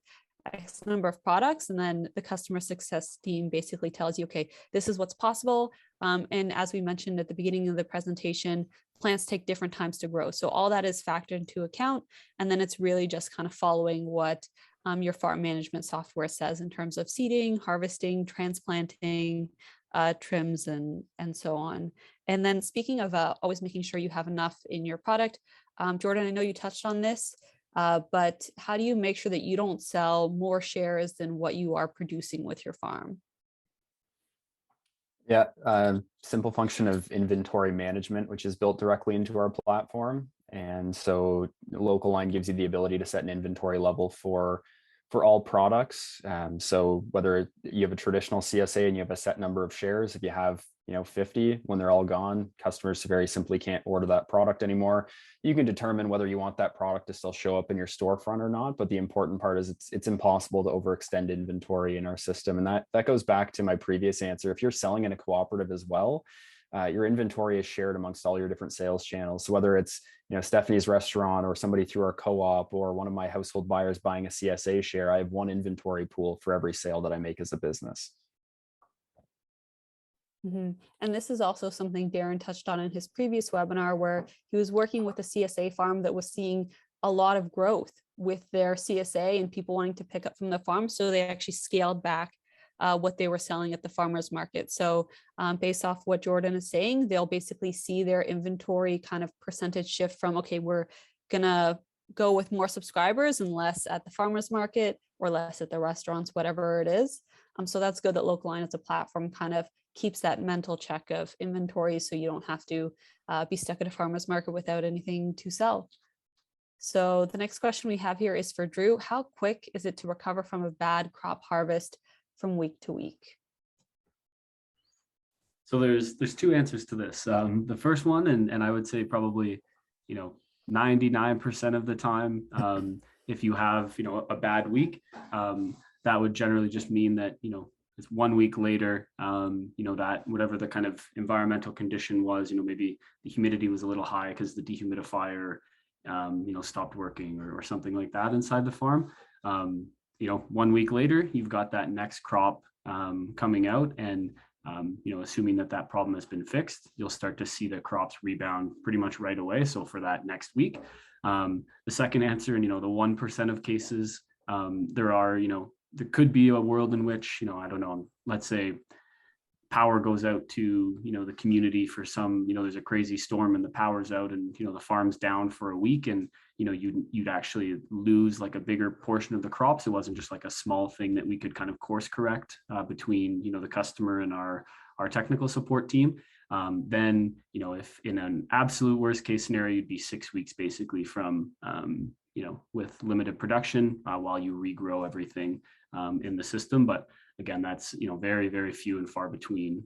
X number of products, and then the customer success team basically tells you, okay, this is what's possible. And as we mentioned at the beginning of the presentation, plants take different times to grow. So all that is factored into account. And then it's really just kind of following what your farm management software says in terms of seeding, harvesting, transplanting, trims, and so on. And then speaking of always making sure you have enough in your product, Jordan, I know you touched on this, but how do you make sure that you don't sell more shares than what you are producing with your farm? Yeah, simple function of inventory management, which is built directly into our platform. And so local line gives you the ability to set an inventory level for all products. So whether you have a traditional CSA and you have a set number of shares, if you have 50, when they're all gone, customers very simply can't order that product anymore. You can determine whether you want that product to still show up in your storefront or not. But the important part is it's impossible to overextend inventory in our system. And that goes back to my previous answer. If you're selling in a cooperative as well, your inventory is shared amongst all your different sales channels. So whether it's Stephanie's restaurant or somebody through our co-op or one of my household buyers buying a CSA share, I have one inventory pool for every sale that I make as a business. And this is also something Darren touched on in his previous webinar, where he was working with a CSA farm that was seeing a lot of growth with their CSA and people wanting to pick up from the farm. So they actually scaled back what they were selling at the farmers market. So based off what Jordan is saying, they'll basically see their inventory kind of percentage shift from, okay, we're gonna go with more subscribers and less at the farmers market or less at the restaurants, whatever it is. So that's good that Local Line as a platform kind of keeps that mental check of inventory, so you don't have to be stuck at a farmer's market without anything to sell. So the next question we have here is for Drew. How quick is it to recover from a bad crop harvest from week to week? So there's two answers to this. The first one, and I would say probably 99% of the time, if you have a bad week, that would generally just mean that it's 1 week later, that whatever the kind of environmental condition was, maybe the humidity was a little high because the dehumidifier, stopped working or something like that inside the farm. 1 week later, you've got that next crop coming out, and assuming that problem has been fixed, you'll start to see the crops rebound pretty much right away. So for that next week, the second answer, the 1% of cases, there could be a world in which, I don't know, let's say power goes out to, the community for some, there's a crazy storm and the power's out and, the farm's down for a week, and, you'd actually lose like a bigger portion of the crops. It wasn't just like a small thing that we could kind of course correct between, the customer and our technical support team. Then, if in an absolute worst case scenario, you'd be 6 weeks basically from, with limited production while you regrow everything in the system. But again, that's very, very few and far between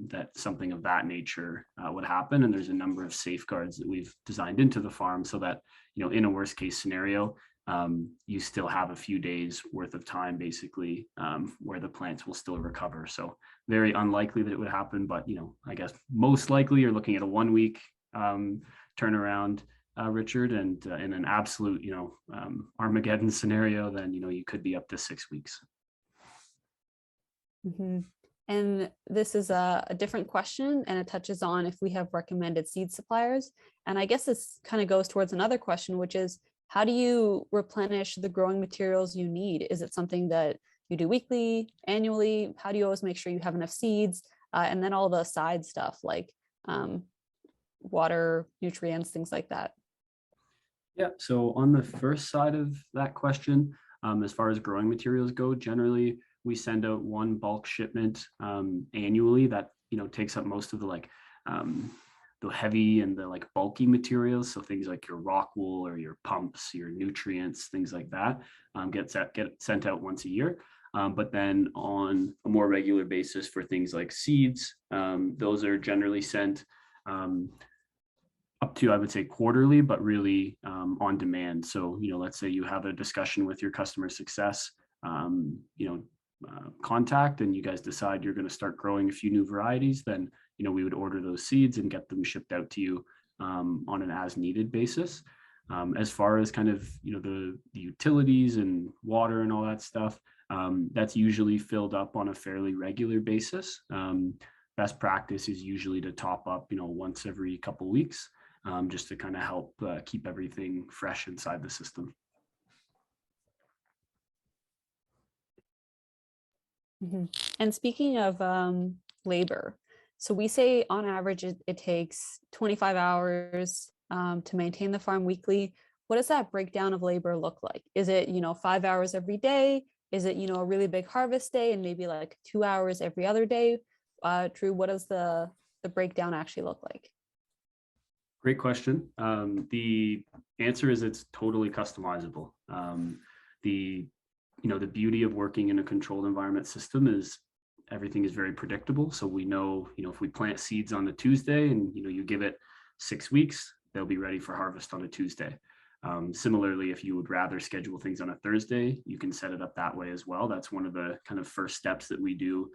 that something of that nature would happen. And there's a number of safeguards that we've designed into the farm so that in a worst case scenario, you still have a few days worth of time basically where the plants will still recover. So very unlikely that it would happen, but I guess most likely you're looking at a 1 week turnaround, Richard, and in an absolute Armageddon scenario, then you could be up to 6 weeks. And this is a different question, and it touches on if we have recommended seed suppliers. And I guess this kind of goes towards another question, which is, how do you replenish the growing materials you need? Is it something that you do weekly, annually? How do you always make sure you have enough seeds? And then all the side stuff like water, nutrients, things like that. Yeah, so on the first side of that question, as far as growing materials go, generally we send out one bulk shipment annually that takes up most of the heavy and the bulky materials. So things like your rock wool or your pumps, your nutrients, things like that get sent out once a year. But then on a more regular basis for things like seeds, those are generally sent up to, I would say, quarterly, but really on demand. So, let's say you have a discussion with your customer success, contact, and you guys decide you're going to start growing a few new varieties, then, we would order those seeds and get them shipped out to you on an as needed basis. As far as kind of, the utilities and water and all that stuff, that's usually filled up on a fairly regular basis. Best practice is usually to top up, once every couple of weeks, just to kind of help keep everything fresh inside the system. And speaking of labor, so we say on average it takes 25 hours to maintain the farm weekly. What does that breakdown of labor look like? Is it 5 hours every day? Is it a really big harvest day and maybe like 2 hours every other day? Drew, what does the breakdown actually look like? Great question. The answer is it's totally customizable. The the beauty of working in a controlled environment system is everything is very predictable. So we know, if we plant seeds on a Tuesday and you give it 6 weeks, they'll be ready for harvest on a Tuesday. Similarly, if you would rather schedule things on a Thursday, you can set it up that way as well. That's one of the kind of first steps that we do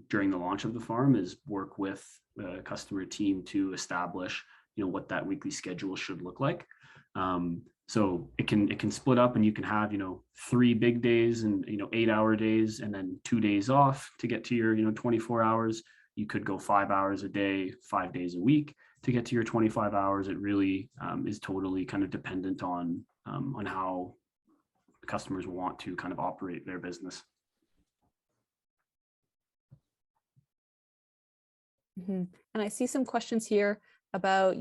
during the launch of the farm, is work with the customer team to establish what that weekly schedule should look like. So it can split up, and you can have 3 big days and 8-hour days, and then 2 days off to get to your 24 hours. You could go 5 hours a day, 5 days a week to get to your 25 hours. It really is totally kind of dependent on how customers want to kind of operate their business. And I see some questions here about,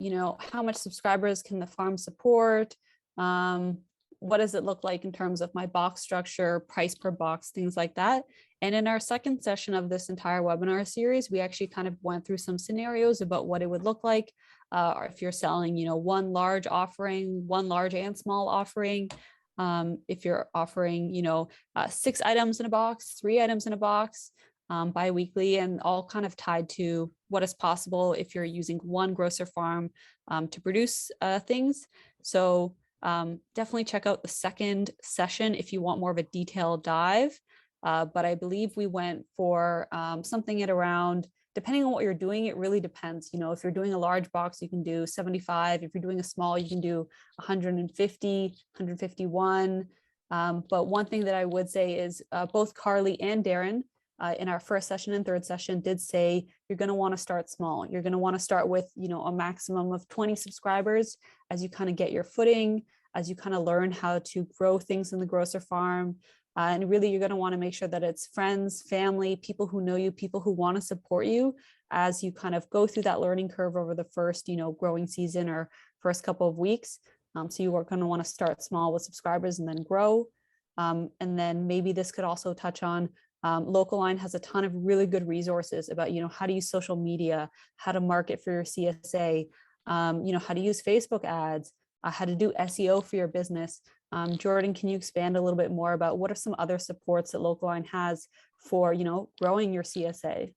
how much subscribers can the farm support? What does it look like in terms of my box structure, price per box, things like that. And in our second session of this entire webinar series, we actually kind of went through some scenarios about what it would look like if you're selling, one large offering, one large and small offering. If you're offering, 6 items in a box, 3 items in a box, bi-weekly, and all kind of tied to what is possible if you're using one grocer farm to produce things. So definitely check out the second session if you want more of a detailed dive. But I believe we went for something at around, depending on what you're doing, it really depends. If you're doing a large box, you can do 75. If you're doing a small, you can do 150, 151. But one thing that I would say is both Carly and Darren in our first session and third session did say you're going to want to start small. You're going to want to start with, a maximum of 20 subscribers as you kind of get your footing, as you kind of learn how to grow things in the grocer farm. And really, you're going to want to make sure that it's friends, family, people who know you, people who want to support you as you kind of go through that learning curve over the first, growing season or first couple of weeks. So you are going to want to start small with subscribers and then grow. And then maybe this could also touch on Local Line has a ton of really good resources about, how to use social media, how to market for your CSA, how to use Facebook ads, how to do SEO for your business. Jordan, can you expand a little bit more about what are some other supports that Local Line has for, growing your CSA?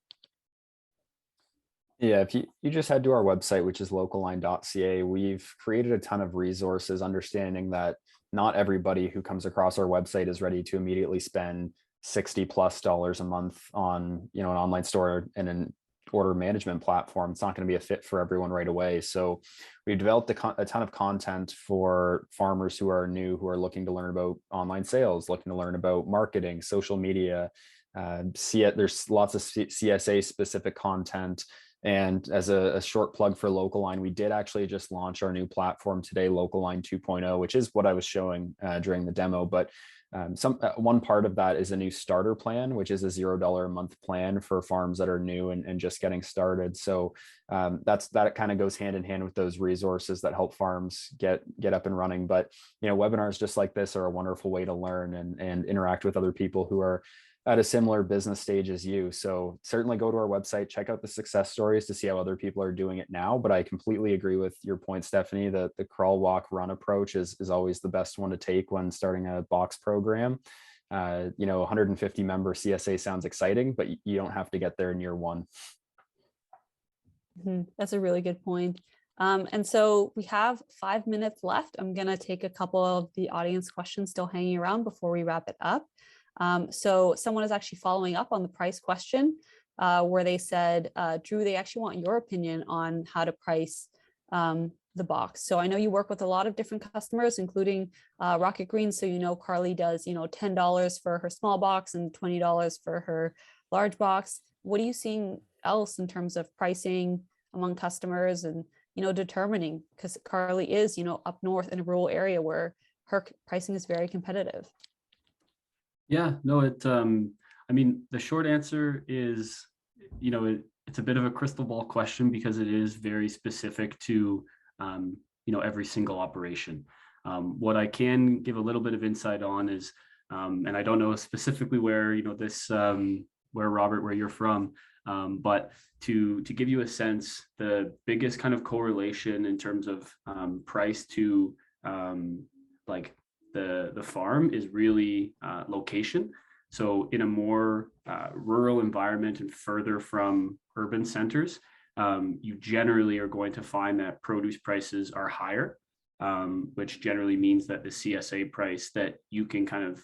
Yeah, if you just head to our website, which is localline.ca, we've created a ton of resources, understanding that not everybody who comes across our website is ready to immediately spend $60+ a month on an online store and an order management platform. It's not going to be a fit for everyone right away. So we've developed a ton of content for farmers who are new, who are looking to learn about online sales, looking to learn about marketing, social media. There's lots of CSA specific content. And as a short plug for Local Line, we did actually just launch our new platform today, Local Line 2.0, which is what I was showing during the demo. But one part of that is a new starter plan, which is a $0 a month plan for farms that are new and just getting started. So that kind of goes hand in hand with those resources that help farms get up and running. But webinars just like this are a wonderful way to learn and interact with other people who are at a similar business stage as you. So certainly go to our website, check out the success stories to see how other people are doing it now. But I completely agree with your point, Stephanie, that the crawl, walk, run approach is always the best one to take when starting a box program. 150 member CSA sounds exciting, but you don't have to get there in year one. That's a really good point. And so we have 5 minutes left. I'm going to take a couple of the audience questions still hanging around before we wrap it up. So someone is actually following up on the price question where they said, Drew, they actually want your opinion on how to price the box. So I know you work with a lot of different customers, including Rocket Green. So, Carly does, $10 for her small box and $20 for her large box. What are you seeing else in terms of pricing among customers and, determining, because Carly is, up north in a rural area where her pricing is very competitive. Yeah, no, the short answer is, it's a bit of a crystal ball question because it is very specific to, every single operation. What I can give a little bit of insight on is, and I don't know specifically where, where Robert, where you're from, But to give you a sense, the biggest kind of correlation in terms of price to like the farm is really location. So in a more rural environment and further from urban centers, you generally are going to find that produce prices are higher, which generally means that the CSA price that you can kind of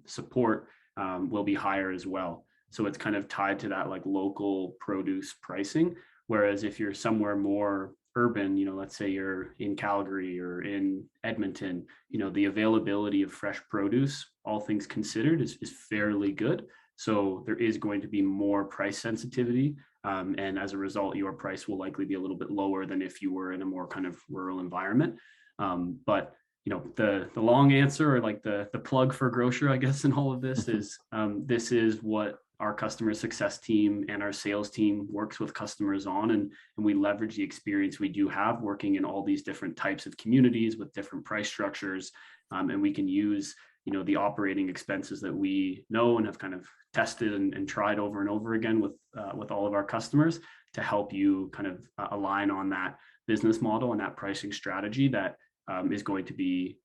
support will be higher as well. So it's kind of tied to that like local produce pricing. Whereas if you're somewhere more urban, let's say you're in Calgary or in Edmonton, the availability of fresh produce, all things considered, is fairly good. So there is going to be more price sensitivity. And as a result, your price will likely be a little bit lower than if you were in a more kind of rural environment. But the long answer, or like the plug for Growcer, I guess, in all of this is this is what our customer success team and our sales team works with customers on, and we leverage the experience we do have working in all these different types of communities with different price structures, and we can use the operating expenses that we know and have kind of tested and tried over and over again with all of our customers to help you kind of align on that business model and that pricing strategy that is going to be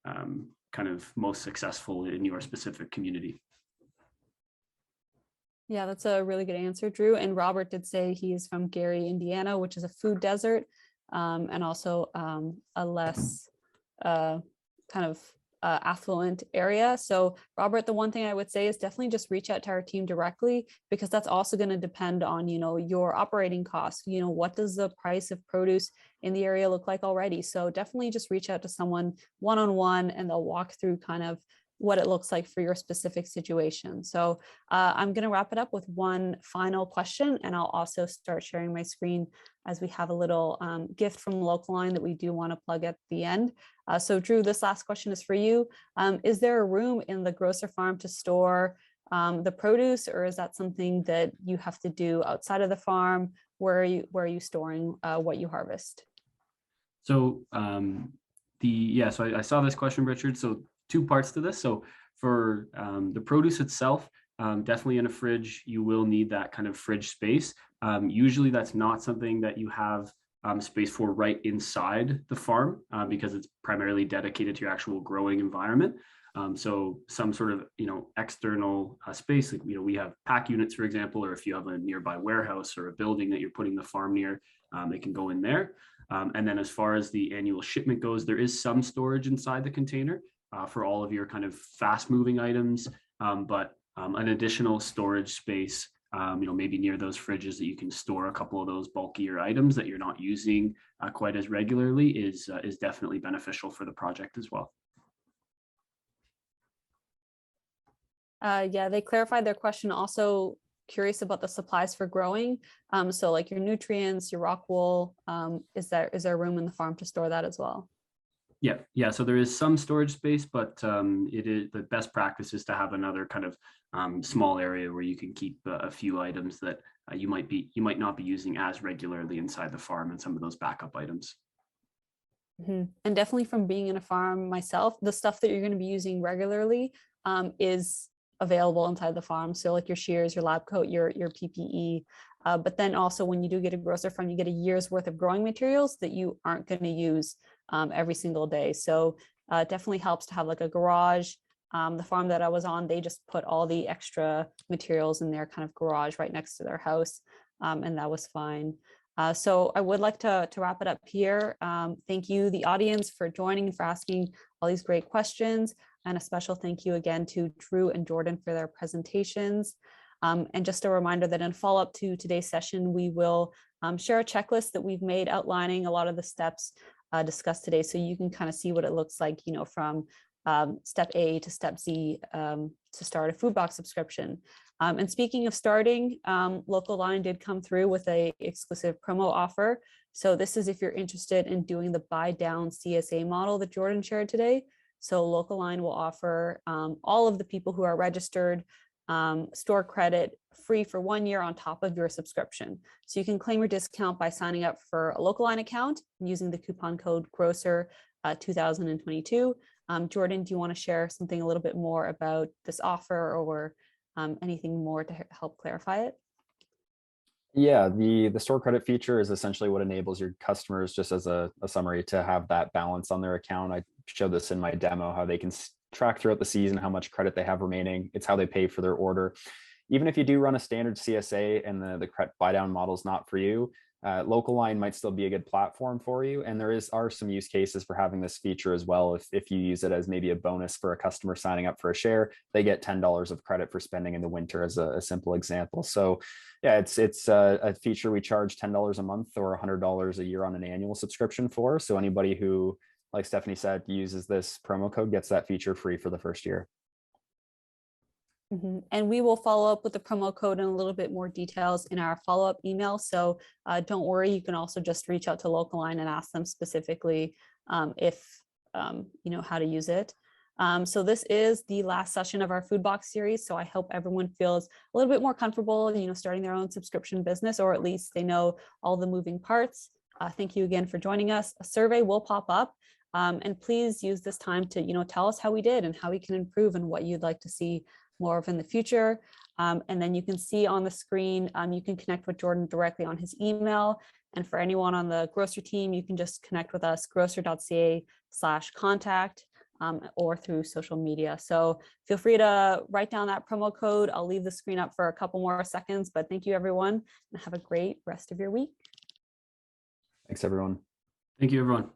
kind of most successful in your specific community. Yeah, that's a really good answer, Drew. And Robert did say he is from Gary, Indiana, which is a food desert, and also a less kind of affluent area. So Robert, the one thing I would say is definitely just reach out to our team directly, because that's also going to depend on, your operating costs. What does the price of produce in the area look like already? So definitely just reach out to someone one-on-one, and they'll walk through kind of what it looks like for your specific situation. So I'm going to wrap it up with one final question, and I'll also start sharing my screen as we have a little gift from Local Line that we do want to plug at the end. So Drew, this last question is for you. Is there a room in the Growcer farm to store the produce, or is that something that you have to do outside of the farm? Where are you storing what you harvest? So so I saw this question, Richard. So two parts to this. So for the produce itself, definitely in a fridge, you will need that kind of fridge space. Usually that's not something that you have space for right inside the farm because it's primarily dedicated to your actual growing environment. So some sort of, external space, like, we have pack units, for example, or if you have a nearby warehouse or a building that you're putting the farm near, it can go in there. And then as far as the annual shipment goes, there is some storage inside the container for all of your kind of fast moving items, but an additional storage space, maybe near those fridges that you can store a couple of those bulkier items that you're not using quite as regularly is definitely beneficial for the project as well. Yeah, they clarified their question. Also curious about the supplies for growing. So like your nutrients, your rock wool, is there room in the farm to store that as well? Yeah. So there is some storage space, but it is the best practice is to have another kind of small area where you can keep a few items that you might not be using as regularly inside the farm, and some of those backup items. Mm-hmm. And definitely from being in a farm myself, the stuff that you're going to be using regularly is available inside the farm. So like your shears, your lab coat, your PPE. But then also when you do get a Growcer farm, you get a year's worth of growing materials that you aren't going to use every single day. So it definitely helps to have like a garage. The farm that I was on, they just put all the extra materials in their kind of garage right next to their house. And that was fine. So I would like to wrap it up here. Thank you, the audience, for joining and for asking all these great questions. And a special thank you again to Drew and Jordan for their presentations. And just a reminder that in follow-up to today's session, we will share a checklist that we've made outlining a lot of the steps discussed today. So you can kind of see what it looks like, from step A to step Z to start a food box subscription. And speaking of starting, Local Line did come through with a exclusive promo offer. So this is if you're interested in doing the buy down CSA model that Jordan shared today. So Local Line will offer all of the people who are registered store credit free for 1 year on top of your subscription. So you can claim your discount by signing up for a Local Line account using the coupon code Growcer 2022. Jordan, do you want to share something a little bit more about this offer or anything more to help clarify it? Yeah, the store credit feature is essentially what enables your customers, just as a summary, to have that balance on their account. I showed this in my demo, how they can track throughout the season how much credit they have remaining. It's how they pay for their order. Even if you do run a standard CSA and the credit buy down model is not for you, local line might still be a good platform for you. And are some use cases for having this feature as well. If you use it as maybe a bonus for a customer signing up for a share, they get $10 of credit for spending in the winter, as a simple example. So yeah, it's a feature we charge $10 a month or $100 a year on an annual subscription for. So anybody who, like Stephanie said, uses this promo code gets that feature free for the first year. And we will follow up with the promo code and a little bit more details in our follow-up email. So don't worry, you can also just reach out to Local Line and ask them specifically if you know how to use it. So this is the last session of our food box series. So I hope everyone feels a little bit more comfortable, you know, starting their own subscription business, or at least they know all the moving parts. Thank you again for joining us. A survey will pop up. And please use this time to, you know, tell us how we did and how we can improve and what you'd like to see more of in the future. And then you can see on the screen, you can connect with Jordan directly on his email. And for anyone on the Growcer team, you can just connect with us, growcer.ca/contact, or through social media. So feel free to write down that promo code. I'll leave the screen up for a couple more seconds, but thank you everyone and have a great rest of your week. Thanks everyone. Thank you, everyone.